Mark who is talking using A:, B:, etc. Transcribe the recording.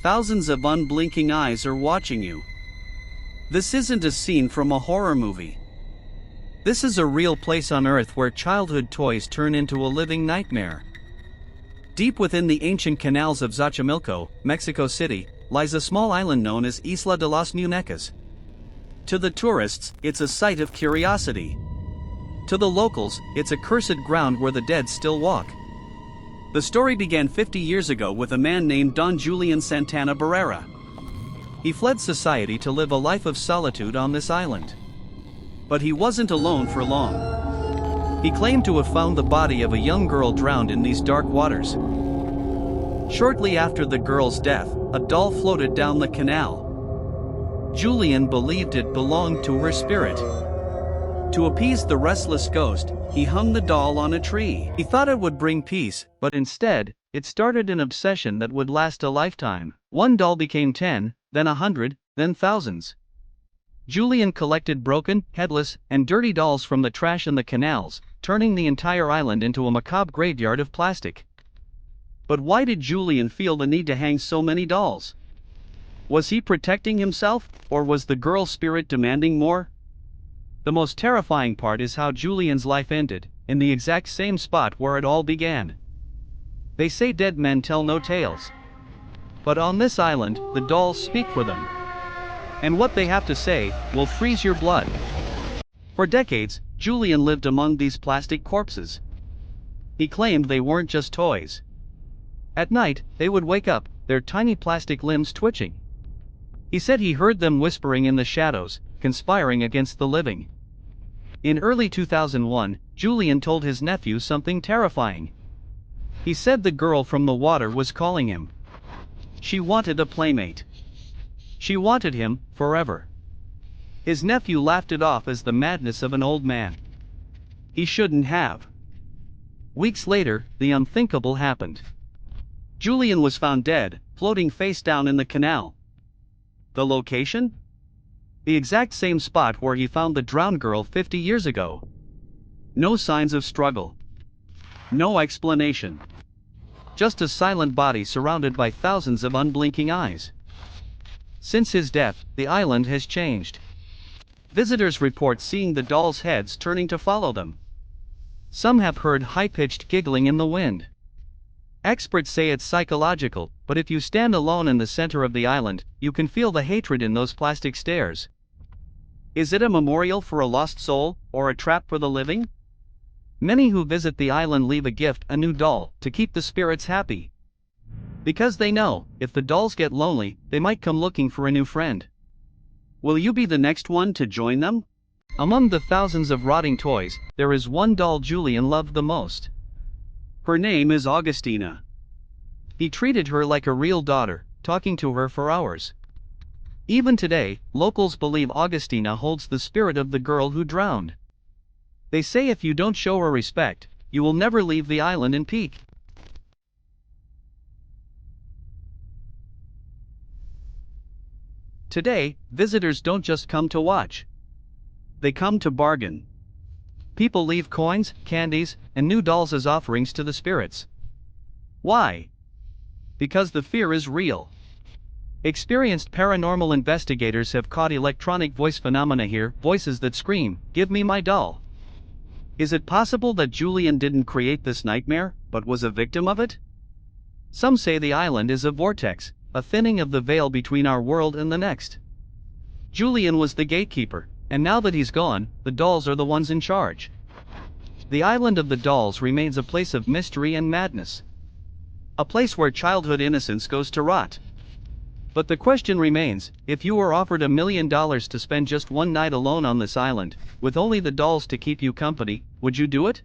A: thousands of unblinking eyes are watching you. This isn't a scene from a horror movie. This is a real place on Earth where childhood toys turn into a living nightmare. Deep within the ancient canals of Xochimilco, Mexico City, lies a small island known as Isla de las Muñecas. To the tourists, it's a sight of curiosity. To the locals, it's a cursed ground where the dead still walk. The story began 50 years ago with a man named Don Julián Santana. He fled society to live a life of solitude on this island. But he wasn't alone for long. He claimed to have found the body of a young girl drowned in these dark waters. Shortly after the girl's death, a doll floated down the canal. Julian believed it belonged to her spirit. To appease the restless ghost, he hung the doll on a tree. He thought it would bring peace, but instead, it started an obsession that would last a lifetime. One doll became 10, then 100, then thousands. Julian collected broken, headless, and dirty dolls from the trash in the canals, turning the entire island into a macabre graveyard of plastic. But why did Julian feel the need to hang so many dolls? Was he protecting himself, or was the girl's spirit demanding more? The most terrifying part is how Julian's life ended, in the exact same spot where it all began. They say dead men tell no tales. But on this island, the dolls speak for them. And what they have to say will freeze your blood. For decades, Julian lived among these plastic corpses. He claimed they weren't just toys. At night, they would wake up, their tiny plastic limbs twitching. He said he heard them whispering in the shadows, conspiring against the living. In early 2001, Julian told his nephew something terrifying. He said the girl from the water was calling him. She wanted a playmate. She wanted him, forever. His nephew laughed it off as the madness of an old man. He shouldn't have. Weeks later, the unthinkable happened. Julian was found dead, floating face down in the canal. The location? The exact same spot where he found the drowned girl 50 years ago. No signs of struggle. No explanation. Just a silent body surrounded by thousands of unblinking eyes. Since his death, the island has changed. Visitors report seeing the dolls' heads turning to follow them. Some have heard high-pitched giggling in the wind. Experts say it's psychological, but if you stand alone in the center of the island, you can feel the hatred in those plastic stares. Is it a memorial for a lost soul, or a trap for the living? Many who visit the island leave a gift, a new doll, to keep the spirits happy. Because they know, if the dolls get lonely, they might come looking for a new friend. Will you be the next one to join them? Among the thousands of rotting toys, there is one doll Julian loved the most. Her name is Augustina. He treated her like a real daughter, talking to her for hours. Even today, locals believe Augustina holds the spirit of the girl who drowned. They say if you don't show her respect, you will never leave the island in peace. Today, visitors don't just come to watch. They come to bargain. People leave coins, candies, and new dolls as offerings to the spirits. Why? Because the fear is real. Experienced paranormal investigators have caught electronic voice phenomena here, voices that scream, "Give me my doll." Is it possible that Julian didn't create this nightmare, but was a victim of it? Some say the island is a vortex, a thinning of the veil between our world and the next. Julian was the gatekeeper, and now that he's gone, the dolls are the ones in charge. The island of the dolls remains a place of mystery and madness. A place where childhood innocence goes to rot. But the question remains, if you were offered $1 million to spend just one night alone on this island, with only the dolls to keep you company, would you do it?